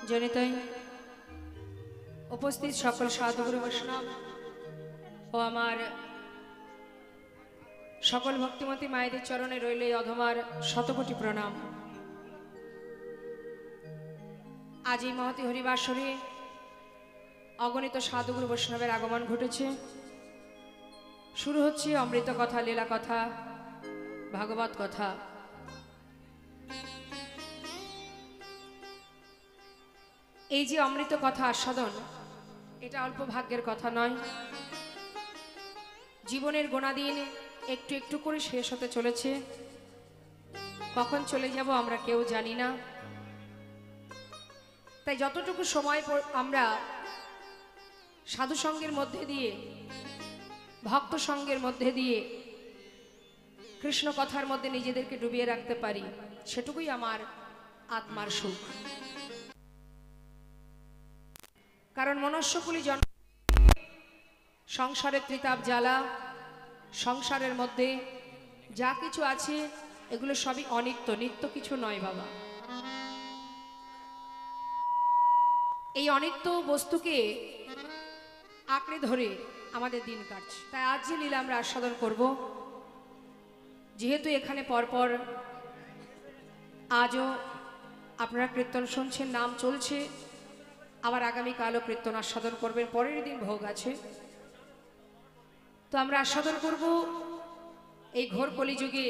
জনিতই উপস্থিত সকল সাধুগুরু বৈষ্ণব ও আমার সকল ভক্তিমতী মায়েদের চরণে রইল এই অধমার শতকোটি প্রণাম। আজ এই মহতী হরিবাসরে অগণিত সাধুগুরু বৈষ্ণবের আগমন ঘটেছে। শুরু হচ্ছে অমৃত কথা, লীলা কথা, ভাগবত কথা। এই যে অমৃত কথা আস্বাদন, এটা অল্প ভাগ্যের কথা নয়। জীবনের গোনাদিন একটু একটু করে শেষ হতে চলেছে। কখন চলে যাব আমরা কেউ জানি না। তাই যতটুকু সময় আমরা সাধু সঙ্গের মধ্যে দিয়ে, ভক্ত সঙ্গের মধ্যে দিয়ে, কৃষ্ণ কথার মধ্যে নিজেদেরকে ডুবিয়ে রাখতে পারি, সেটুকুই আমার আত্মার সুখ। কারণ মনুষ্যকুলি জন্ম সংসারের ত্রিতাপ জ্বালা, সংসারের মধ্যে যা কিছু আছে এগুলো সবই অনিত্য, নিত্য কিছু নয় বাবা। এই অনিত্য বস্তুকে আঁকড়ে ধরে আমাদের দিন কাটছে। তাই আজ যে লীলা আমরা আস্বাদন করব, যেহেতু এখানে পরপর আজও আপনারা কীর্তন শুনছেন, নাম চলছে, আবার আগামীকালও কীর্তন আস্বাদন করবেন, পরের দিন ভোগ আছে। তো আমরা আস্বাদন করব এই ঘোর কলিযুগে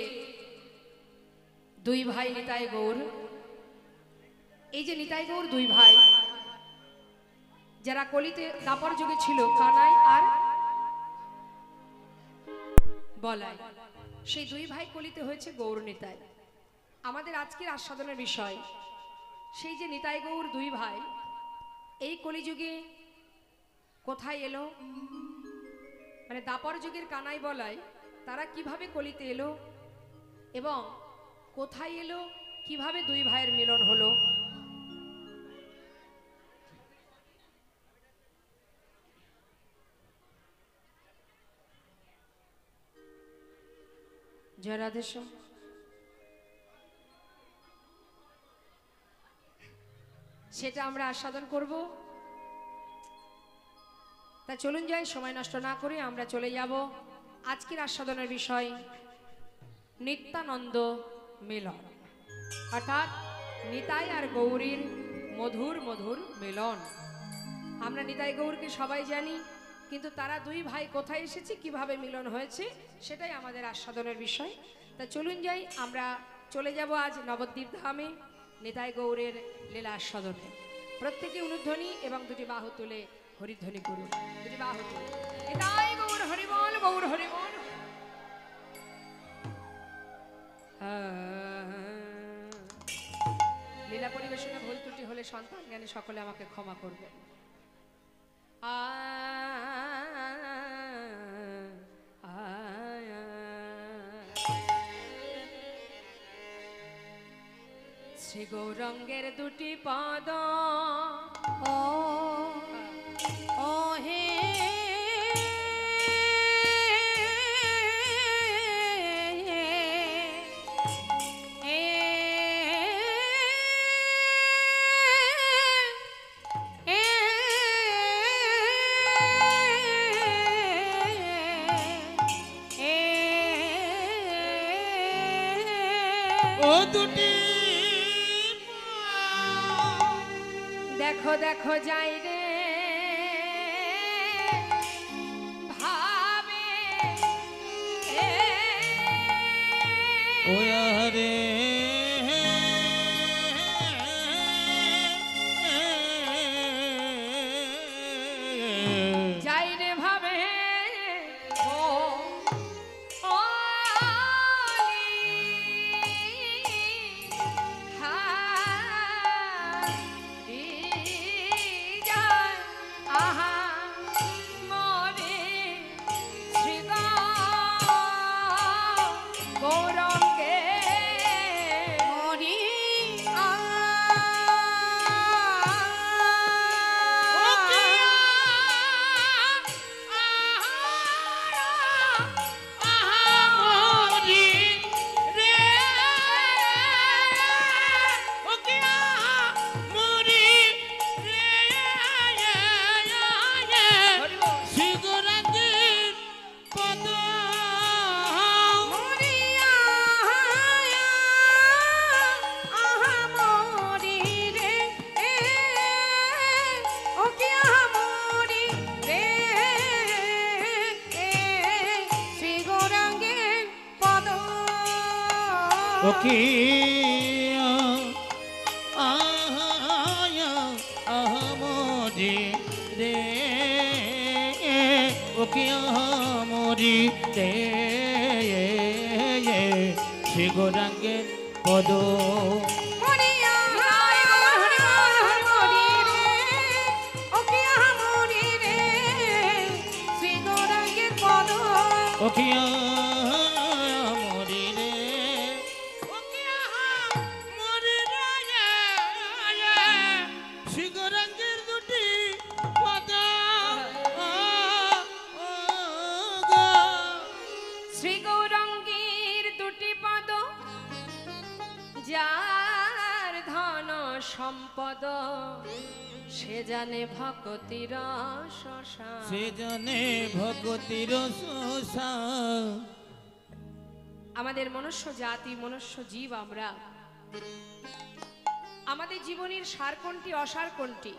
দুই ভাই নিতাই গৌর। এই যে নিতাই গৌর দুই ভাই, যারা কলিতে দাপর যুগে ছিল, কানাই আর বলাই, সেই দুই ভাই কলিতে হয়েছে গৌর নিতাই। আমাদের আজকের আস্বাদনের বিষয় সেই যে নিতাই গৌর দুই ভাই এই কলিযুগে কোথায় এলো, মানে দাপর যুগের কানাই বলাই তারা কিভাবে কলিতে এলো এবং কোথায় এলো, কিভাবে দুই ভাইয়ের মিলন হলো। জয় রাধেশ্যাম। সেটা আমরা আস্বাদন করব। তা চলুন যাই, সময় নষ্ট না করে আমরা চলে যাব আজকের আস্বাদনের বিষয়, নিত্যানন্দ মিলন, অর্থাৎ নিতাই আর গৌরীর মধুর মধুর মিলন। আমরা নিতাই গৌরকে সবাই জানি, কিন্তু তারা দুই ভাই কোথায় এসেছে, কিভাবে মিলন হয়েছে, সেটাই আমাদের আস্বাদনের বিষয়। তা চলুন যাই, আমরা চলে যাব আজ নবদ্বীপ ধামে নিতাই গৌরের লীলা আস্বাদনে। প্রত্যেকে অনুধ্বনি এবং দুটি বাহু তুলে হরিধ্বনি করুন। দুটি বাহু তুলে নিতাই গৌর হরিবল, গৌর হরিবল। লীলা পরিবেশনে ভুল ত্রুটি হলে সন্তান জ্ঞানী সকলে আমাকে ক্ষমা করবেন। শ্রী গৌরঙ্গের দুটি পদ ও হে দুটি দেখো দেখো যাই রে ভাবে ওয়া রে যাই রে ভাবে যা কি আহমরি রে ও কি আহমরি রে শ্রী গৌরাঙ্গের পদ ওকিয়া মরি রে ওকিয়া মরি রে শ্রী গৌরাঙ্গের দুটি পদ শ্রী গৌরাঙ্গের দুটি পদ যার ধন সম্পদ সে জানে ভক্তির শশা সে জানে ভগতির শশা আমাদের মনুষ্য জাতি মনুষ্য জীব আমরা আমাদের জীবনের সার কোনটি অসার কোনটি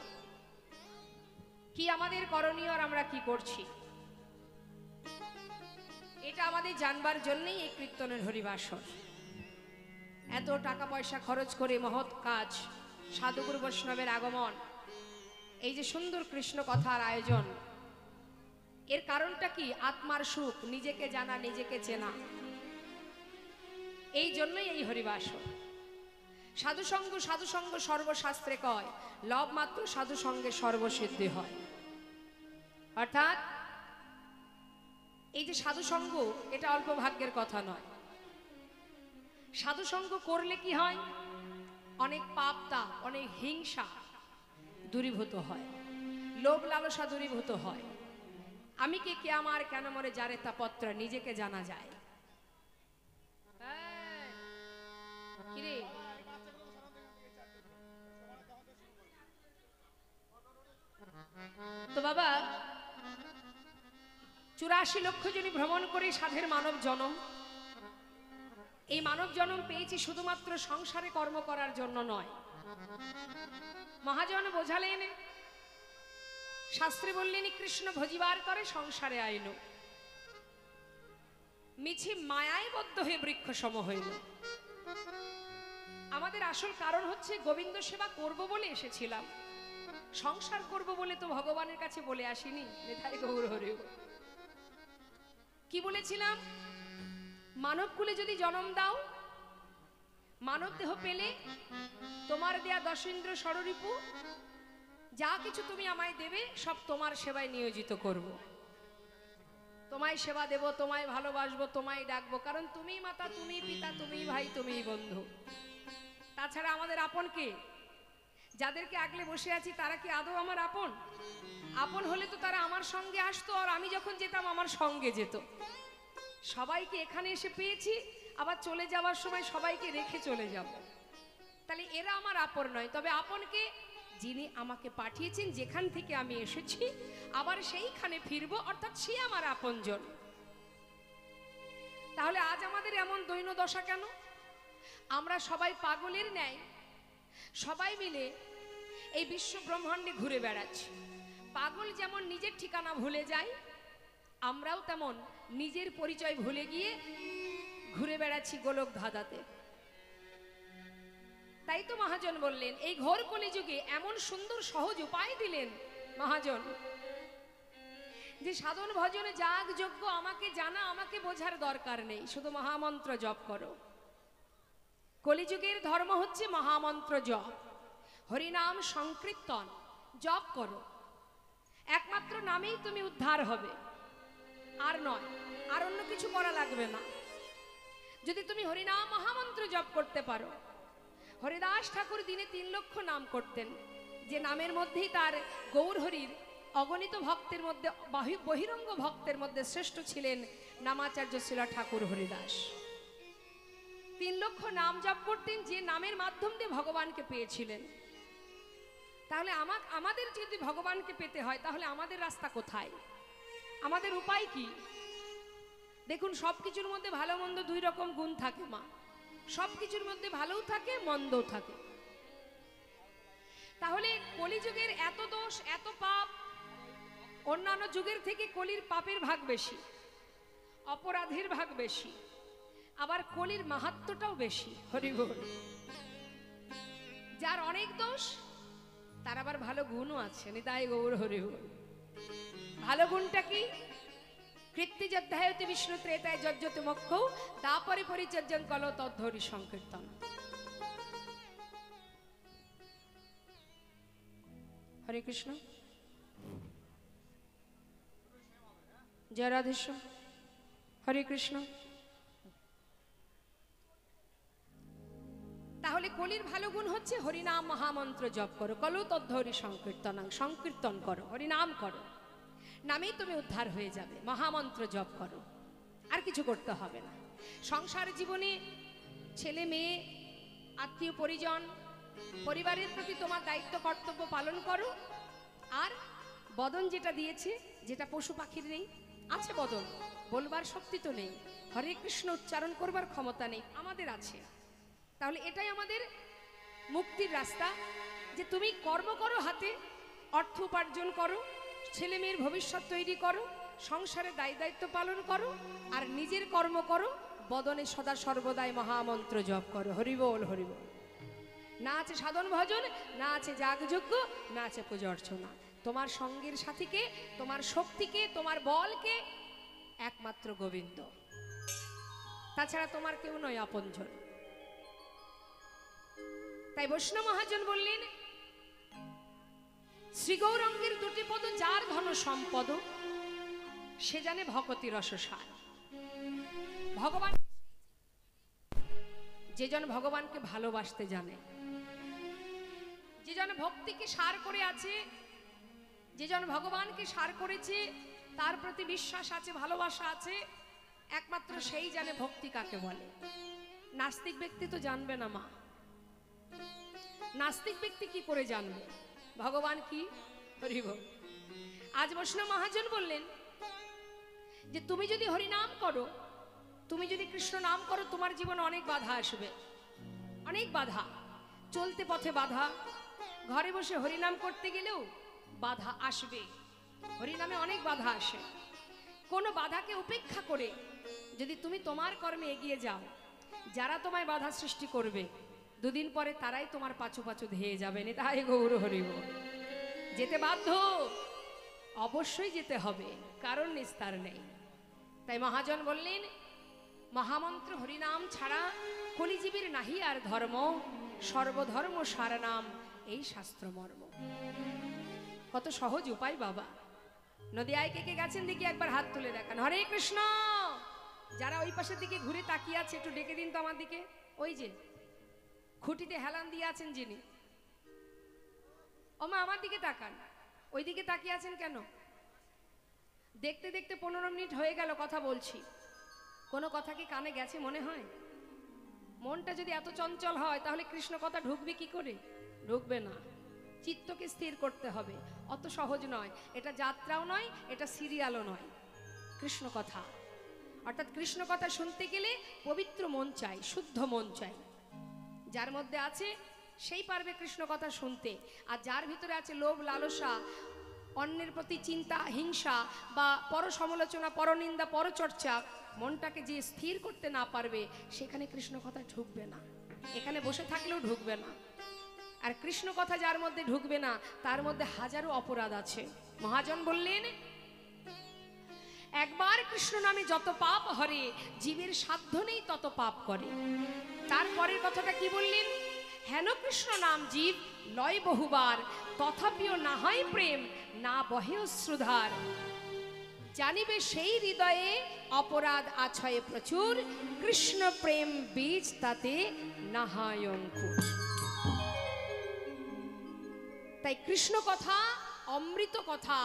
কি আমাদের করণীয় আর আমরা কি করছি এটা আমাদের জানবার জন্যই এই কীর্তনের হরিবাসর এত টাকা পয়সা খরচ করে মহৎ কাজ সাধুগুরু বৈষ্ণবের আগমন এই যে সুন্দর কৃষ্ণ কথার আয়োজন এর কারণটা কি আত্মার সুখ নিজেকে জানা নিজেকে চেনা এই জন্যই এই হরিবাসর সাধুসঙ্গ সর্বশাস্ত্রে কয় লব মাত্র সাধুসঙ্গে সর্বসিদ্ধি হয় অর্থাৎ এই যে সাধুসঙ্গ এটা অল্প ভাগ্যের কথা নয় সাধুসঙ্গ করলে কি হয় অনেক পাপতা অনেক হিংসা দূরীভূত হয় লোভ লালসা দূরীভূত হয় আমি কে আমার কেন মরে যারে তা পত্র নিজেকে জানা যায় কিরে তো বাবা 84 লক্ষ জনই ভ্রমণ করে সাধের মানব জনম এই মানব জনম পেয়েছি শুধুমাত্র সংসারে কর্ম করার জন্য নয় মহাজন বোঝালেন শাস্ত্রে বললেন কৃষ্ণ ভজিবার করে সংসারে আইল মিছি মায়ায় বদ্ধ হয়ে বৃক্ষ সম হইল আমাদের আসল কারণ হচ্ছে গোবিন্দ সেবা করব বলে এসেছিলাম সংসার করব বলে তো ভগবানের কাছে বলে আসিনি নিতাই গৌর হরিও কি বলেছিলাম মানব কুলে যদি জন্ম দাও মানব দেহ পেলে তোমার দেয়া দশেন্দ্র ষড়রিপু যা কিছু তুমি আমায় দেবে সব তোমার সেবায় নিয়োজিত করব তোমায় সেবা দেব তোমায় ভালোবাসবো তোমায় ডাকবো কারণ তুমি মাতা তুমি পিতা তুমি ভাই তুমি বন্ধু তাছাড়া আমাদের আপন কে যাদেরকে আগলে বসে আছি তারা কি আদৌ আমার আপন আপন হলে তো তারা আমার সঙ্গে আসতো আর আমি যখন যেতাম আমার সঙ্গে যেত সবাইকে এখানে এসে পেয়েছি আবার চলে যাওয়ার সময় সবাইকে রেখে চলে যাব তাহলে এরা আমার আপন নয় তবে আপনকে যিনি আমাকে পাঠিয়েছেন যেখান থেকে আমি এসেছি আবার সেইখানে ফিরবো অর্থাৎ সে আমার আপনজন তাহলে আজ আমাদের এমন দৈন দশা কেন আমরা সবাই পাগলের ন্যায় সবাই মিলে এই বিশ্ব ব্রহ্মাণ্ডে ঘুরে বেড়াচ্ছি পাগল যেমন নিজের ঠিকানা ভুলে যায় আমরাও তেমন নিজের পরিচয় ভুলে গিয়ে ঘুরে বেড়াচ্ছি গোলক ধাঁধাতে তাই তো মহাজন বললেন এই ঘোর কলিযুগে এমন সুন্দর সহজ উপায় দিলেন মহাজন যে সাধন ভজনে যাগ যোগ্য আমাকে জানা আমাকে বোঝার দরকার নেই শুধু মহামন্ত্র জপ করো কলিযুগের ধর্ম হচ্ছে মহামন্ত্র জপ হরিনাম সংকীর্তন জপ করো একমাত্র নামেই তুমি উদ্ধার হবে আর নয় আর অন্য কিছু করা লাগবে না যদি তুমি হরিনাম মহামন্ত্র জপ করতে পারো হরিদাস ঠাকুর দিনে 3 লক্ষ নাম করতেন যে নামের মধ্যেই তার গৌর হরির অগণিত ভক্তের মধ্যে বহিরঙ্গ ভক্তের মধ্যে শ্রেষ্ঠ ছিলেন নামাচার্য শিলা ঠাকুর হরিদাস 3 লক্ষ নাম জপ করতেন যে নামের মাধ্যম দিয়ে ভগবানকে পেয়েছিলেন তাহলে আমাদের যদি ভগবানকে পেতে হয় তাহলে আমাদের রাস্তা কোথায় আমাদের উপায় কি দেখুন সবকিছুর মধ্যে ভালো মন্দ 2 রকম গুণ থাকে মা সবকিছুর মধ্যে ভালোও থাকে মন্দও থাকে তাহলে কলিযুগের এত দোষ এত পাপ অন্যান্য যুগের থেকে কলির পাপের ভাগ বেশি অপরাধের ভাগ বেশি আবার কলির মাহাত্ম্যটাও বেশি। হরি বল। যার অনেক দোষ তার আবার ভালো গুণও আছে। নিতাই গৌর হরি বল। ভালো গুণটা কি? কৃত্তিযোধ্যায়তি বিষ্ণু ত্রেতায় যজ্জতি মোক্ষ তাপরে পরিচর্যং কল তদ্ধরি সংকীর্তন। হরে কৃষ্ণ। জয় রাধেশ্যাম। হরে কৃষ্ণ। তাহলে কলির ভালো গুণ হচ্ছে হরিনাম মহামন্ত্র জপ করো, কলো তদ্ধরি সংকীর্তন, সংকীর্তন করো, হরিনাম করো, নামেই তুমি উদ্ধার হয়ে যাবে। মহামন্ত্র জপ করো, আর কিছু করতে হবে না। সংসার জীবনে ছেলে মেয়ে আত্মীয় পরিজন পরিবারের প্রতি তোমার দায়িত্ব কর্তব্য পালন করো। আর বদন যেটা দিয়েছে, যেটা পশু পাখির নেই, আছে বদন, বলবার শক্তি তো নেই, হরে কৃষ্ণ উচ্চারণ করবার ক্ষমতা নেই, আমাদের আছে। তাহলে এটাই আমাদের মুক্তির রাস্তা, যে তুমি কর্ম করো, হাতে অর্থ উপার্জন করো, ছেলে মেয়ের ভবিষ্যৎ তৈরি করো, সংসারে দায়িত্ব পালন করো, আর নিজের কর্ম করো, বদনে সদা সর্বদাই মহামন্ত্র জপ করো। হরিবোল হরিবোল। না আছে সাধন ভজন, না আছে যাগযজ্ঞ, না আছে পূজা অর্চনা। তোমার সঙ্গের সাথীকে, তোমার শক্তিকে, তোমার বলকে একমাত্র গোবিন্দ, তাছাড়া তোমার কেউ নয় আপনজন। তাই বৈষ্ণব মহাজন বললেন, শ্রী গৌরাঙ্গের দুটি পদ যার ধন সম্পদ, সে জানে ভকতি রসসার। ভগবান, যে জন ভগবানকে ভালোবাসতে জানে, যে জন ভক্তিকে সার করে আছে, যে জন ভগবানকে সার করেছে, তার প্রতি বিশ্বাস আছে, ভালোবাসা আছে, একমাত্র সেই জানে ভক্তি কাকে বলে। নাস্তিক ব্যক্তি তো জানবে না মা। নাস্তিক ব্যক্তি কি করে জানবে ভগবান কি? হরি বল। আজ বৈষ্ণব মহাজন বললেন যে তুমি যদি হরিনাম করো, তুমি যদি কৃষ্ণ নাম করো, তোমার জীবনে অনেক বাধা আসবে, অনেক বাধা। চলতে পথে বাধা, ঘরে বসে হরিনাম করতে গেলেও বাধা আসবে। হরিনামে অনেক বাধা আসে। কোনো বাধাকে উপেক্ষা করে যদি তুমি তোমার কর্মে এগিয়ে যাও, যারা তোমায় বাধা সৃষ্টি করবে, দুদিন পরে তারাই তোমার পাছু পাছু ধেয়ে যাবে। নিতাই গৌর হরি বল। যেতে বাধ্য, অবশ্যই যেতে হবে, কারণ নিস্তার নেই। তাই মহাজন বললেন, মহামন্ত্র হরিনাম ছাড়া কলিজীবীর নাহি আর ধর্ম, সর্বধর্ম সার নাম এই শাস্ত্র মর্ম। কত সহজ উপায় বাবা। নদিয়ায় কে কে গেছেন দেখি একবার হাত তুলে দেখান। হরে কৃষ্ণ। যারা ওই পাশের দিকে ঘুরে তাকিয়ে আছে একটু ডেকে দিন তো আমার দিকে। ওই যে খুঁটিতে হেলান দিয়ে আছেন যিনি, ও মা আমার দিকে তাকান। ওই দিকে তাকিয়ে আছেন কেন? দেখতে দেখতে 15 মিনিট হয়ে গেল কথা বলছি, কোনো কথা কি কানে গেছে মনে হয়? মনটা যদি এত চঞ্চল হয় তাহলে কৃষ্ণ কথা ঢুকবে কি করে? ঢুকবে না। চিত্তকে স্থির করতে হবে, অত সহজ নয়। এটা যাত্রাও নয়, এটা সিরিয়ালও নয়। কৃষ্ণ কথা অর্থাৎ কৃষ্ণ কথা শুনতে গেলে পবিত্র মন চাই, শুদ্ধ মন চাই। যার মধ্যে আছে সেই পারবে কৃষ্ণ কথা শুনতে। আর যার ভিতরে আছে লোভ, লালসা, অন্যের প্রতি চিন্তা, হিংসা বা পর সমালোচনা, পরনিন্দা, পরচর্চা, মনটাকে যে স্থির করতে না পারবে, সেখানে কৃষ্ণ কথা ঢুকবে না। এখানে বসে থাকলেও ঢুকবে না। আর কৃষ্ণ কথা যার মধ্যে ঢুকবে না, তার মধ্যে হাজারো অপরাধ আছে। মহাজন বললেন, একবার কৃষ্ণ নামে যত পাপ হরে, জীবের সাধ্য নেই তত পাপ করে। তারপরের কথাটা কি বললেন? হেন কৃষ্ণ নাম জীব লয় বহুবার, তথাপিও না হয় প্রেম, না বহে অশ্রুধার। জানিবে সেই হৃদয়ে অপরাধ আছয়ে প্রচুর, কৃষ্ণ প্রেম বীজ তাতে না হয় অঙ্কুর। তাই কৃষ্ণ কথা অমৃত কথা,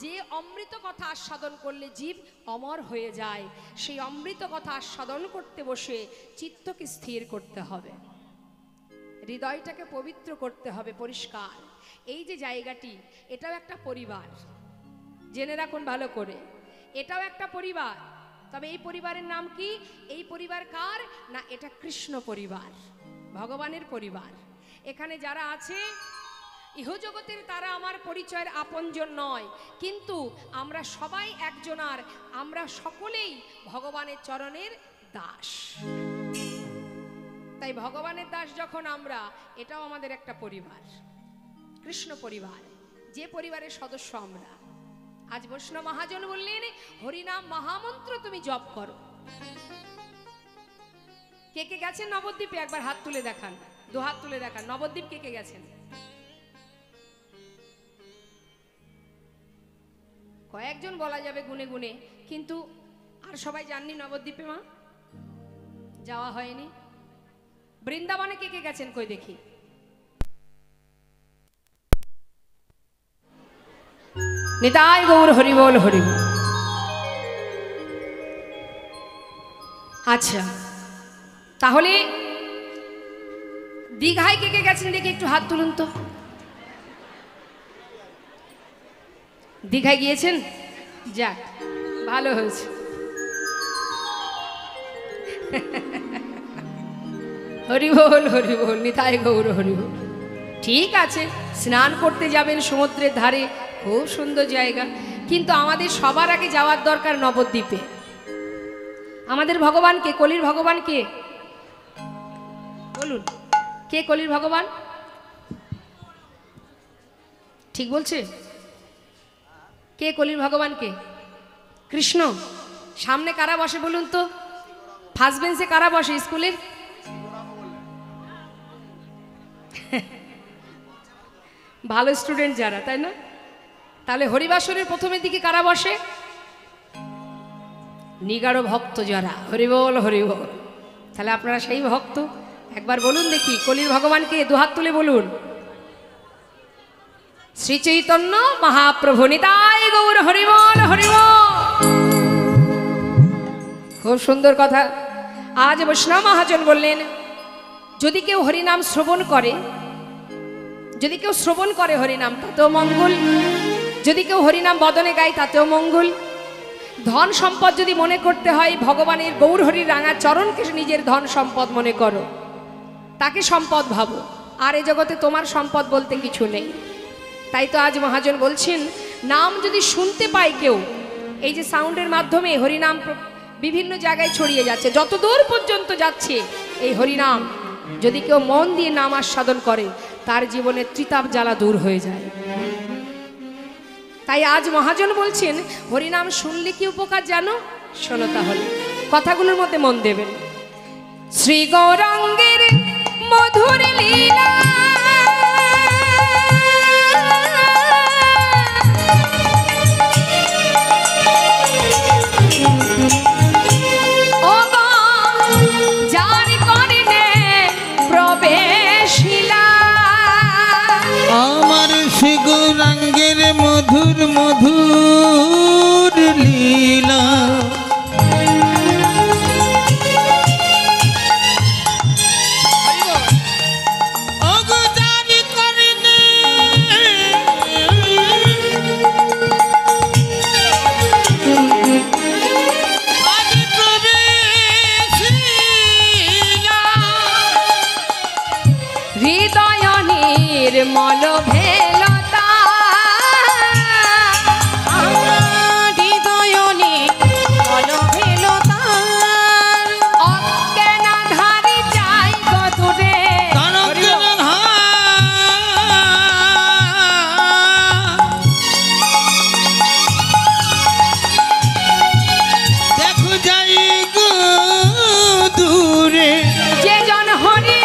যে অমৃত কথা আস্বাদন করলে জীব অমর হয়ে যায়, সেই অমৃত কথা আস্বাদন করতে বসে চিত্তকে স্থির করতে হবে, হৃদয়টাকে পবিত্র করতে হবে, পরিষ্কার। এই যে জায়গাটি, এটাও একটা পরিবার, জেনে রাখুন ভালো করে, এটাও একটা পরিবার। তবে এই পরিবারের নাম কি? এই পরিবার কার না? এটা কৃষ্ণ পরিবার, ভগবানের পরিবার। এখানে যারা আছে ইহজগতের, তারা আমার পরিচয়ের আপনজন নয়, কিন্তু আমরা সবাই একজনার, আমরা সকলেই ভগবানের চরণের দাস। তাই ভগবানের দাস যখন আমরা, এটাও আমাদের একটা পরিবার, কৃষ্ণ পরিবার, যে পরিবারের সদস্য আমরা। আজ বৈষ্ণব মহাজন বললেন হরিনাম মহামন্ত্র তুমি জপ করো। কে কে গেছেন নবদ্বীপে? একবার হাত তুলে দেখান, দু হাত তুলে দেখান। নবদ্বীপ কে কে গেছেন? কয়েকজন বলা যাবে গুনে গুনে, কিন্তু আর সবাই জাননি নবদ্বীপে মা, যাওয়া হয়নি। বৃন্দাবনে কে কে গেছেন কই দেখি? নিতাই গৌর হরি বল হরি বল। আচ্ছা, তাহলে দীঘায় কে কে গেছেন দেখি একটু হাত তুলুন তো। দীঘায় গিয়েছেন? যাক, ভালো হয়েছে। হরি বল হরি বল, নিতাই গৌর হরি বল। ঠিক আছে, স্নান করতে যাবেন সমুদ্রের ধারে, খুব সুন্দর জায়গা, কিন্তু আমাদের সবার আগে যাওয়ার দরকার নবদ্বীপে। আমাদের ভগবান কে? কলির ভগবান কে? বলুন, কে কলির ভগবান? ঠিক বলছে? কে কলির ভগবান? কে? কৃষ্ণ। সামনে কারা বসে বলুন তো? ফার্স্ট বেঞ্চে কারা বসে স্কুলের? ভালো স্টুডেন্ট যারা, তাই না? তাহলে হরিবাসরের প্রথমের দিকে কারা বসে? নিগাড় ভক্ত যারা, হরিবল হরিবল। তাহলে আপনারা সেই ভক্ত। একবার বলুন দেখি কলির ভগবানকে, দুহাত তুলে বলুন। শ্রী চৈতন্য মহাপ্রভু, নিতাই গৌর হরিবল হরিবল। খুব সুন্দর কথা। আজ বৈষ্ণব মহাজন বললেন যদি কেউ হরিনাম শ্রবণ করে, যদি কেউ শ্রবণ করে হরিনাম, তাতেও মঙ্গল। যদি কেউ হরিনাম বদনে গায়, তাতেও মঙ্গল। ধন সম্পদ যদি মনে করতে হয়, ভগবানের গৌর হরির রাঙা চরণকে নিজের ধন সম্পদ মনে করো, তাকে সম্পদ ভাবো। আর এই জগতে তোমার সম্পদ বলতে কিছু নেই। তাই তো আজ মহাজন বলছেন নাম যদি শুনতে পায় কেউ, এই যে সাউন্ডের মাধ্যমে হরিনাম বিভিন্ন জায়গায় ছড়িয়ে যাচ্ছে, যত দূর পর্যন্ত যাচ্ছে এই হরিনাম, যদি কেউ মন দিয়ে নাম আস্বাদন করে, তার জীবনে ত্রিতাপ জ্বালা দূর হয়ে যায়। তাই আজ মহাজন বলছেন হরিনাম শুনলে কি উপকার জানো? শোনো তাহলে, কথাগুলোর মধ্যে মন দেবেন। শ্রী গৌরাঙ্গের মধুর লীলা, আমার শ্রী গৌরাঙ্গের মধুর মধুর লীলা, মল ভেলতা, হৃদয়নে মল ভেলতা, অজ্ঞানা ধারে যাই কতরে। দেখো যাই গো দূরে, যে জন হরি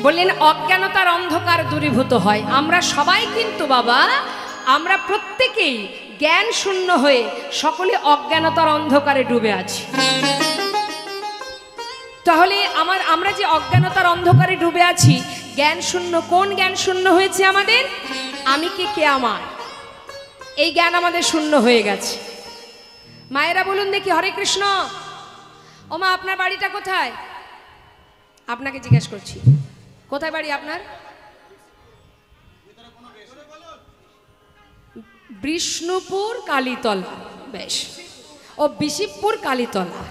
বললেন অজ্ঞানতার অন্ধকার দূরীভূত হয়। আমরা সবাই কিন্তু বাবা আমরা প্রত্যেকেই জ্ঞান শূন্য হয়ে সকলে অজ্ঞানতার অন্ধকারে ডুবে আছি। তাহলে আমরা যে অজ্ঞানতার অন্ধকারে ডুবে আছি, জ্ঞান শূন্য, কোন জ্ঞান শূন্য হয়েছে আমাদের? আমি কে আমার, এই জ্ঞান আমাদের শূন্য হয়ে গেছে। মায়েরা বলুন দেখি, হরে কৃষ্ণ। ও মা, আপনার বাড়িটা কোথায়? আপনাকে জিজ্ঞেস করছি, কোথায় বাড়ি আপনার? বিষ্ণুপুর কালীতলা। বেশ, ও বিশিবপুর কালীতলা।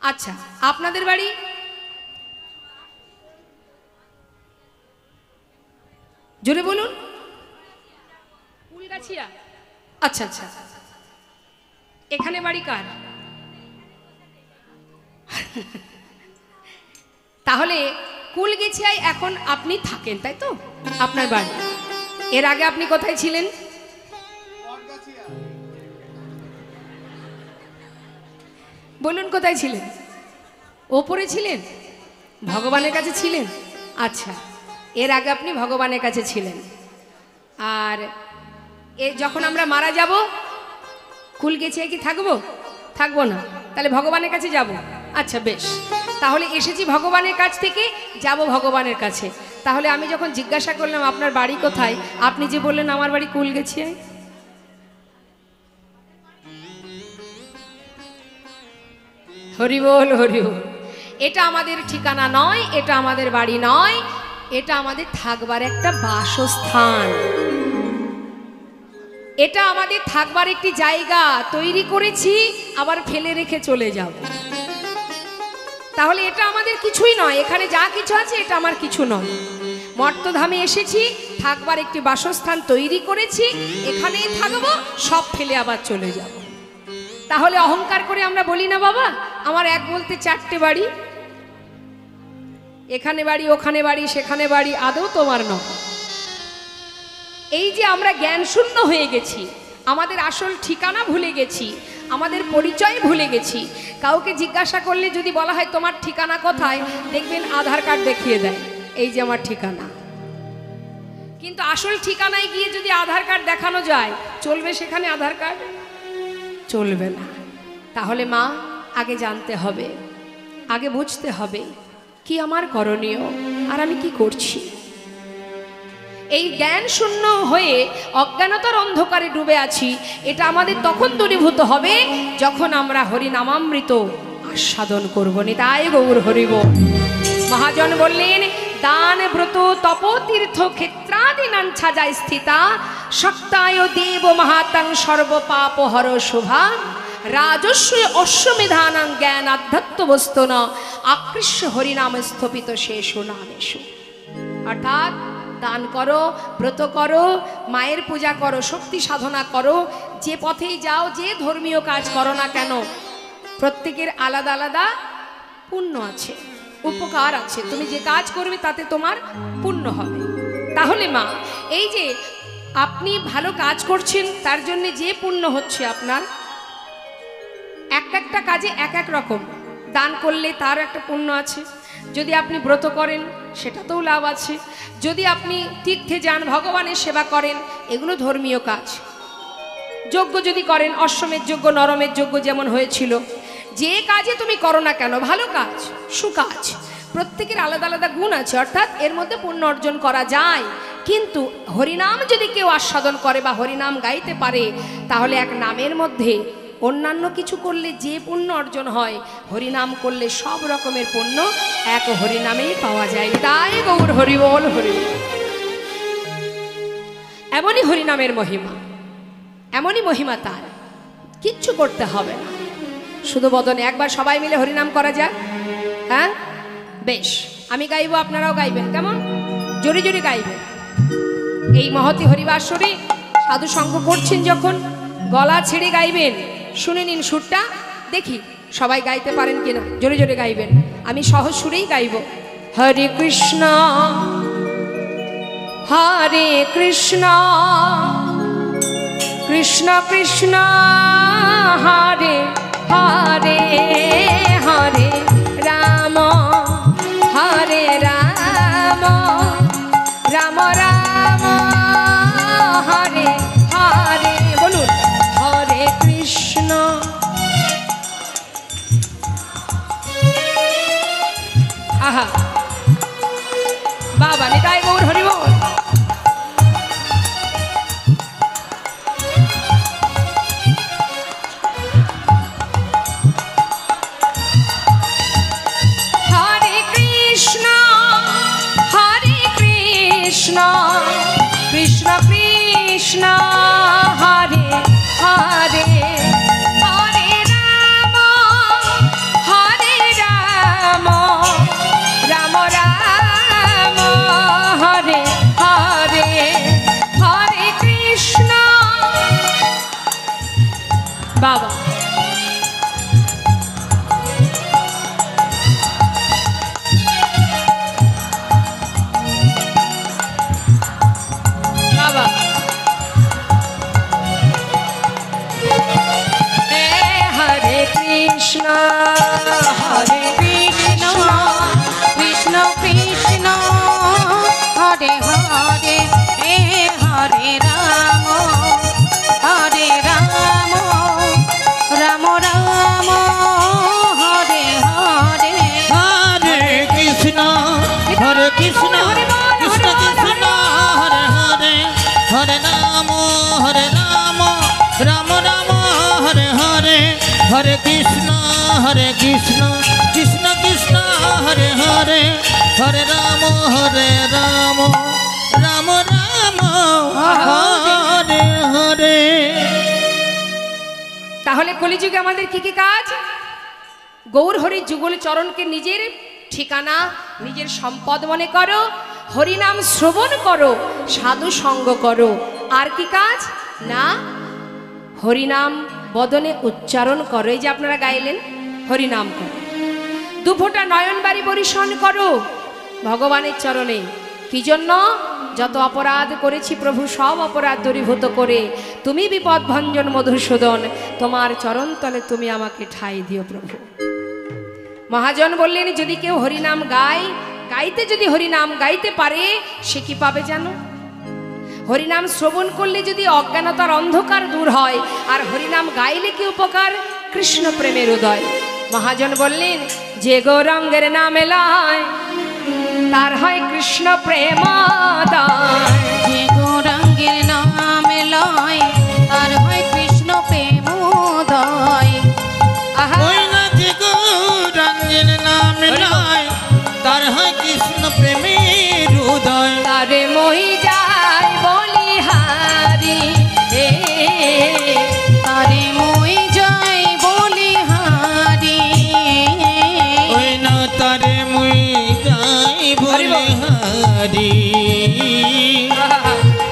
আচ্ছা, আপনাদের বাড়ি? জোরে বলুন। ফুলগাছিয়া। আচ্ছা আচ্ছা, এখানে বাড়ি কার? তাহলে কুলগেছিয়ায় এখন আপনি থাকেন, তাই তো? আপনার বাড়ি। এর আগে আপনি কোথায় ছিলেন? বলুন, কোথায় ছিলেন? ওপরে ছিলেন, ভগবানের কাছে ছিলেন। আচ্ছা, এর আগে আপনি ভগবানের কাছে ছিলেন। আর যখন আমরা মারা যাব, কুলগেছিয়ায় কি থাকবো? থাকবো না, তাহলে ভগবানের কাছে যাব। আচ্ছা বেশ, তাহলে এসেছি ভগবানের কাছ থেকে, যাব ভগবানের কাছে। তাহলে আমি যখন জিজ্ঞাসা করলাম আপনার বাড়ি কোথায়, আপনি যে বললেন আমার বাড়ি কুলগেছিয়ায়। হরি বল, হরি বল। এটা আমাদের ঠিকানা নয়, এটা আমাদের বাড়ি নয়, এটা আমাদের থাকবার একটা বাসস্থান। এটা আমাদের থাকবার একটি জায়গা তৈরি করেছি, আবার ফেলে রেখে চলে যাব। তাহলে এটা আমাদের কিছুই নয়, এখানে যা কিছু আছে এটা আমার কিছু নয়। মর্তধামে এসেছি, থাকবার একটি বাসস্থান তৈরি করেছি, এখানেই থাকবো, সব ফেলে আবার চলে যাব। তাহলে অহংকার করে আমরা বলি না, বাবা আমার এক বলতে চারটে বাড়ি, এখানে বাড়ি, ওখানে বাড়ি, সেখানে বাড়ি, আদৌ তোমার নয়। এই যে আমরা জ্ঞান শূন্য হয়ে গেছি, আমাদের আসল ঠিকানা ভুলে গেছি, আমাদের পরিচয় ভুলে গেছি। কাউকে জিজ্ঞাসা করলে যদি বলা হয় তোমার ঠিকানা কোথায়, দেখবেন আধার কার্ড দেখিয়ে দেয়, এই যে আমার ঠিকানা। কিন্তু আসল ঠিকানায় গিয়ে যদি আধার কার্ড দেখানো যায়, চলবে সেখানে আধার কার্ড? চলবে না। তাহলে মা, আগে জানতে হবে, আগে বুঝতে হবে কি আমার করণীয় আর আমি কি করছি। এই জ্ঞান শূন্য হয়ে অজ্ঞানতার অন্ধকারে ডুবে আছি, এটা আমাদের তখন দূরীভূত হবে যখন আমরা হরিনামামৃত আস্বাদন করব। নিতাই গৌর হরিব। মহাজন বললেন, দান ব্রত তপ তীর্থ ক্ষেত্রাদিনাঞ্ছা যায় স্থিতা, শক্তায় দেব মহাতাং সর্বপাপ হর শোভা, রাজস্ব অশ্বমেধানাং জ্ঞান আধ্যাত্ম বস্তুন, আকৃষ্য হরিনাম স্থপিত শেষ নামেশু। অর্থাৎ দান করো, ব্রত করো, মায়ের পূজা করো, শক্তি সাধনা করো, যে পথেই যাও, যে ধর্মীয় কাজ করো না কেন, প্রত্যেকের আলাদা আলাদা পুণ্য আছে, উপকার আছে। তুমি যে কাজ করবে তাতে তোমার পুণ্য হবে। তাহলে মা, এই যে আপনি ভালো কাজ করছেন, তার জন্য যে পুণ্য হচ্ছে আপনার, একটা কাজে এক এক রকম। দান করলে তার একটা পুণ্য আছে, যদি আপনি ব্রত করেন সেটাতেও লাভ আছে, যদি আপনি তীর্থে যান, ভগবানের সেবা করেন, এগুলো ধর্মীয় কাজ। যজ্ঞ যদি করেন, অশ্বমের যজ্ঞ, নরমের যজ্ঞ যেমন হয়েছিল, যে কাজে তুমি করো না কেন, ভালো কাজ, সুকাজ, প্রত্যেকের আলাদা আলাদা গুণ আছে, অর্থাৎ এর মধ্যে পুণ্য অর্জন করা যায়। কিন্তু হরিনাম যদি কেউ আস্বাদন করে বা হরিনাম গাইতে পারে, তাহলে এক নামের মধ্যে অন্যান্য কিছু করলে যে পুণ্য অর্জন হয়, হরিনাম করলে সব রকমের পুণ্য এক হরিনামেই পাওয়া যায়। তাই গৌর হরি বল, হরি। এমনই হরিনামের মহিমা, এমনই মহিমা তার, কিচ্ছু করতে হবে না, শুধু বদনে একবার সবাই মিলে হরিনাম করা যাক। হ্যাঁ বেশ, আমি গাইবো, আপনারাও গাইবেন, কেমন? জোরে জোরে গাইবেন। এই মহতি হরিবাসরে সাধু সঙ্গ করছেন যখন, গলা ছেড়ে গাইবেন। শুনে নিন সুরটা, দেখি সবাই গাইতে পারেন কিনা। জোরে জোরে গাইবেন, আমি সহজ সুরেই গাইব। হরে কৃষ্ণ হরে কৃষ্ণ কৃষ্ণ কৃষ্ণ হরে হরে, হরে রাম হরে রাম রাম রাম বাবা বাবা হরে কৃষ্ণ হরে কৃষ্ণ কৃষ্ণ কৃষ্ণ হরে হরে হরে রাম রাম রাম হরে হরে হরে কৃষ্ণ কৃষ্ণ কৃষ্ণ হরে হরে হরে রাম রাম রাম হরে হরে হরে কৃষ্ণ কৃষ্ণ কৃষ্ণ হরে হরে হরে রাম রাম রাম হরে হরে। তাহলে কলিযুগে আমাদের কি কি কাজ? গৌর হরির যুগল চরণকে নিজের ঠিকানা, নিজের সম্পদ মনে করো, হরিনাম শ্রবণ করো, সাধু সঙ্গ করো। আর কি কাজ? না, হরিনাম বদনে উচ্চারণ করো। এই যে আপনারা গাইলেন, হরিনাম করো। দুফোঁটা নয়নবাড়ি বরিশন করো ভগবানের চরণে। কি জন্য? যত অপরাধ করেছি প্রভু সব অপরাধ দূরীভূত করে তুমি বিপদ ভঞ্জন মধুসূদন, তোমার চরণ তলে তুমি আমাকে ঠাঁই দিও প্রভু। মহাজন বললেন, যদি কেউ হরিনাম গায়, গাইতে যদি হরিনাম গাইতে পারে, সে কি পাবে জানো? হরিনাম শ্রবণ করলে যদি অজ্ঞানতার অন্ধকার দূর হয়, আর হরিনাম গাইলে কি উপকার? কৃষ্ণ প্রেমের উদয়। মহাজন বললেন, যে গৌরাঙ্গের নামে লয় তার হয় কৃষ্ণ প্রেমোদয়। যে গৌরাঙ্গের নামে লয় তার হয় কৃষ্ণ প্রেমোদয়। ওই না যে গৌরাঙ্গের নামে লয় তার হয় কৃষ্ণ প্রেমের উদয়। তারে মই যায় বলিহারি, তারে মই যাই বলিহারি। ওই না তারে মুই যাই বলিহারি,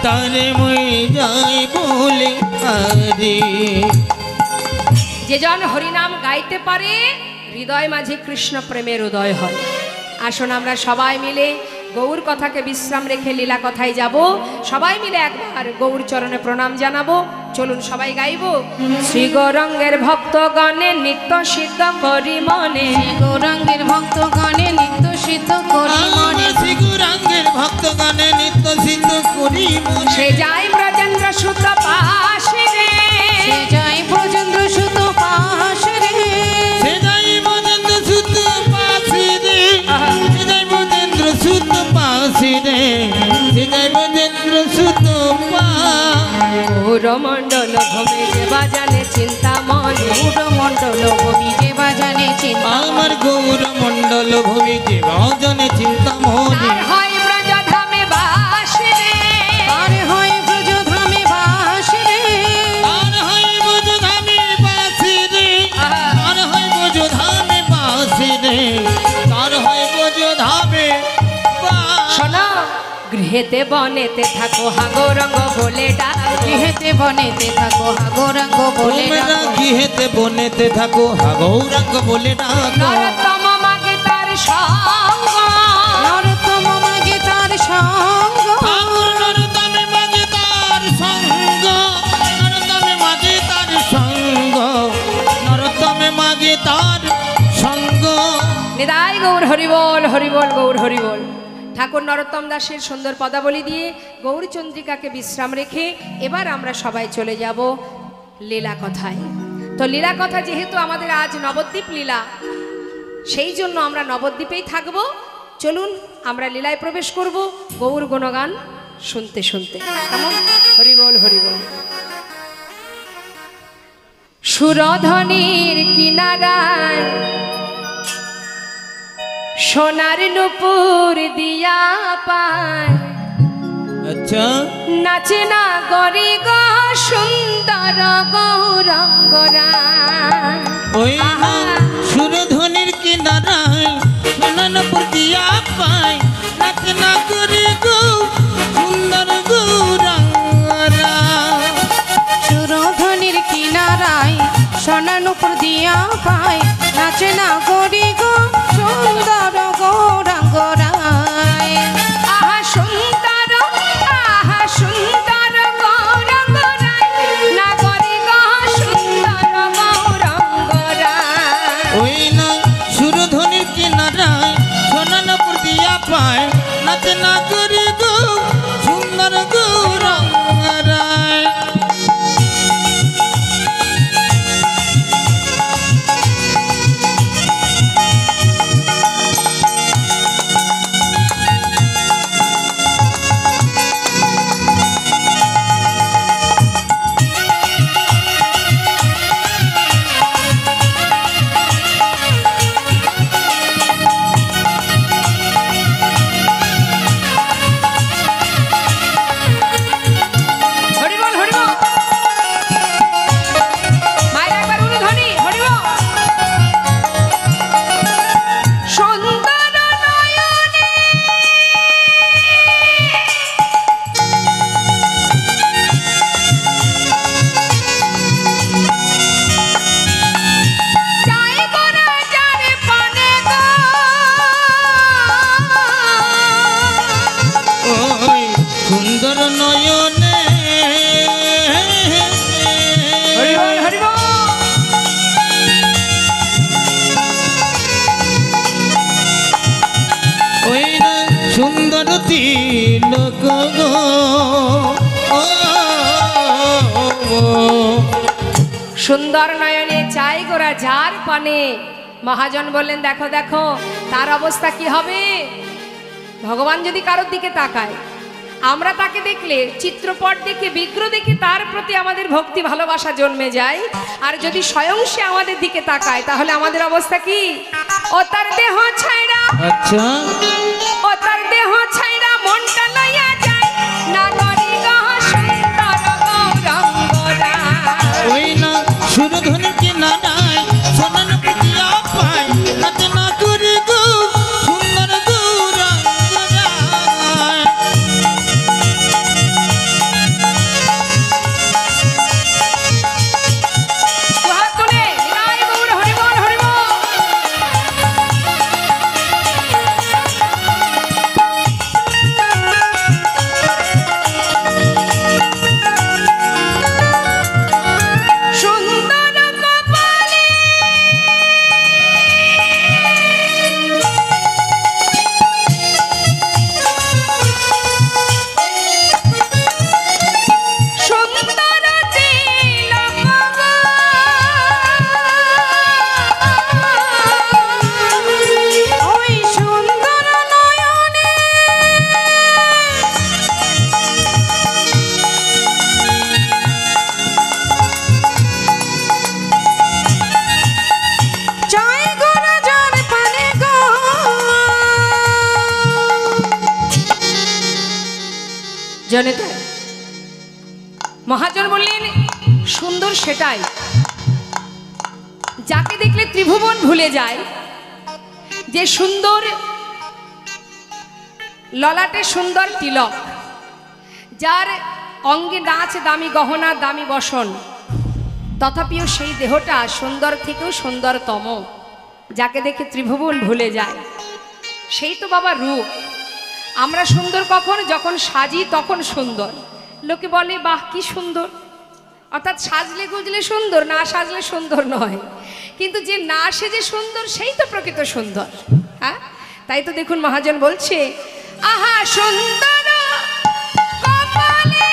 তারে মুই যাই বলিহারি। যে জন হরিনাম গাইতে পারে, হৃদয় মাঝে কৃষ্ণ প্রেমের উদয় হয়। আসুন আমরা সবাই মিলে গৌর কথাকে বিশ্রাম রেখে লীলা কথায় যাব। সবাই মিলে একবার গৌর চরণে প্রণাম জানাবো। চলুন সবাই গাইব। শ্রী গৌরাঙ্গের ভক্তগণে নিত্য সিদ্ধ করি মনে, গৌরাঙ্গের ভক্তগণে নিত্য সিদ্ধ করি মনে। শ্রী গৌরাঙ্গের ভক্তগণে নিত্য সিদ্ধ করি মনে। সে যায় ব্রজেন্দ্র সুত পাশে রে, সে যাই ব্রজেন্দ্র সুত পাশে রে। সে যাই ব্রজেন্দ্র সুত পাশে রে, সে যাই ব্রজেন্দ্র সুত পাশে রে, সে যাই ব্রজেন্দ্র সুত গৌরমণ্ডল ভূমি যে বাজানে চিন্তা মনে, গৌরমণ্ডল ভূমি যে বাজানে চিন্তা। আমার গৌর মণ্ডল ভূমি যে বাজনে চিন্তা মনে। তার হয় ব্রজধামে বাস রে, তার হয় ব্রজধামে বাস রে। আর হয় ব্রজধামে বাসি রে, আর হয় ব্রজধামে বাসি রে, তার হয় ব্রজধামে বাসি। শোনো, গৃহেতে বনেতে থাকো হা গৌরঙ্গ বলে ডাক, গৃহেতে বনেতে থাকো হা গৌরাঙ্গ বলে তোমরা ডাকো। গৃহেতে বনেতে থাকো হা গৌরাঙ্গ বলে ডাকো। নরোত্তম মাগে তার সঙ্গ, নরোত্তম মাগে তার সঙ্গ। ঠাকুর নরোত্তমে মাঝে তার সঙ্গ, নরোত্তমে মাঝে তার সঙ্গ, নরোত্তমে মাঝে তার সঙ্গ। নিতাই গৌর হরিবল, হরিবল গৌর হরিবল। ঠাকুর নরোত্তম দাসের সুন্দর পদাবলী দিয়ে গৌরচন্দ্রিকাকে বিশ্রাম রেখে এবার আমরা সবাই চলে যাব লীলা কথায়। তো লীলা কথা যেহেতু আমাদের আজ নবদ্বীপ লীলা, সেই জন্য আমরা নবদ্বীপেই থাকব। চলুন আমরা লীলায় প্রবেশ করব গৌর গুণগান শুনতে শুনতে। কেমন? হরিবল হরিবল। সুরধনির কিনারায় সোনার নুপুর দিয়া পায়, আচ্ছা নাচে না গরি গো সুন্দর গৌরঙ্গরা। ওই না সুরধ্বনির কিনারায় সোনানপুর দিয়া পায়, নাচ না করে গো সুন্দর গৌরাঙ্গরা। সুরধনির কিনারায় সোনা নুপুর দিয়া পায় নাচে না গরি গো সুন্দর গৌরাঙ্গ রায়। আহা সুন্দর গৌরাঙ্গ রায়, নাগরি গো সুন্দর গৌরাঙ্গ রায়। ওই না সুরধনির কিনারায় সোনা নুপুর দিয়া পায় নাচে না গরি গো সুন্দর গৌরাঙ্গ রায়। হরি বল হরি বল। মায়ের একবার উলুধ্বনি, হরি বল। সুন্দর নয়নে চাই গোরা যার পানে গো। ওই সুন্দর নয়নে হরি বল হরি বল। ওই না সুন্দর তিলক গো ও, ও, ও। সুন্দর নয়নে চাই গোরা যার পানে। মহাজন বললেন দেখো দেখো তার অবস্থা কি হবে। ভগবান যদি কারোর দিকে তাকায়, আমরা তাকে দেখলে চিত্রপট দেখে বিগ্রহ দেখে তার প্রতি আমাদের ভক্তি ভালোবাসা জন্মে যায়, আর যদি স্বয়ং সে আমাদের দিকে তাকায় তাহলে আমাদের অবস্থা কি। ও তার দেহ ছাইড়া, আচ্ছা ও তার দেহ ছাইড়া মনটা লইয়া যায়, নাগরি গো সুন্দর গৌরাঙ্গ রায়। ওই না সুরধনির কিনারায় সোনা নুপুর দিয়া পায় নাচে না গরি গো সুন্দর গৌরাঙ্গ রায়। দুহাত তুলে নিতাই গৌর হরি বল হরি বল। সুন্দর কপালে সুন্দর তিলক গো। ওই সুন্দর নয়নে চাই গোরা যার পানে গো। জনতা মহাজন বললেন সুন্দর সেটাই যাকে দেখলে ত্রিভুবন ভুলে যায়, যে সুন্দর ললাটে সুন্দর তিলক, যার অঙ্গে না আছে দামি গহনা দামি বসন, তথাপিও সেই দেহটা সুন্দর থেকেও সুন্দরতম, যাকে দেখে ত্রিভুবন ভুলে যায়, সেই তো বাবা রূপ। আমরা সুন্দর কখন, যখন সাজি তখন সুন্দর। লোকে বলে বাহ কি সুন্দর, অর্থাৎ সাজলে গুজলে সুন্দর, না সাজলে সুন্দর নয়। কিন্তু যে না সেজে সুন্দর সেই তো প্রকৃত সুন্দর। হ্যাঁ, তাই তো দেখুন মহাজন বলছে আহা সুন্দর কপালে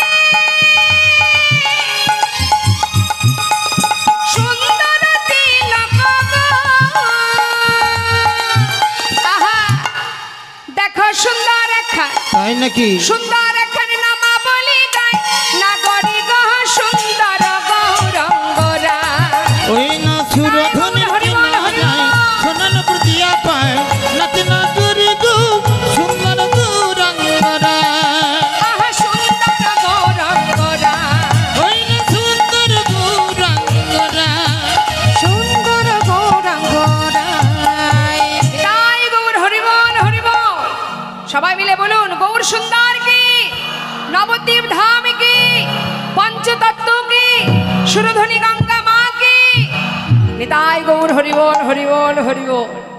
সুন্দর তিলক গো। আহা দেখো সুন্দর এখন, তাই নাকি সুন্দর এখন নামা বলি গায়, নাগরি গো সুন্দর গৌরাঙ্গ রায়। ওই না সুরধনির কিনারায় সোনা নুপুর দিয়া পায় নাচে না গরি গো সুন্দর গৌরাঙ্গ রায়। আহা সুন্দর গৌরাঙ্গ রায়। ওই না সুন্দর গৌরাঙ্গ রায়। সুন্দর গৌরাঙ্গ রায়। তাই গৌর হরিবল হরিবল। সবাই মিলে বলুন গৌর সুন্দর কি, নবদ্বীপ ধাম কি, পঞ্চতত্ত্ব কি, সুরধ্বনি গঙ্গা মা কি নিতাই গৌর হরিবল হরিবল হরিবল।